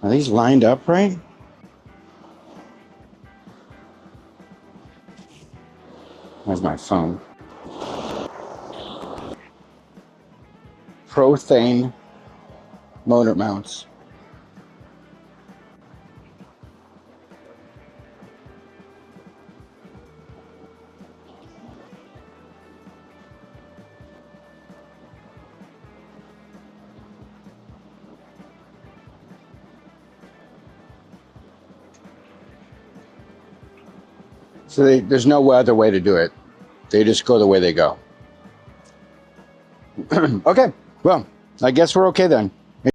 Are these lined up right? Where's my phone? Prothane motor mounts. So there's no other way to do it. They just go the way they go. Okay, well, I guess we're okay then.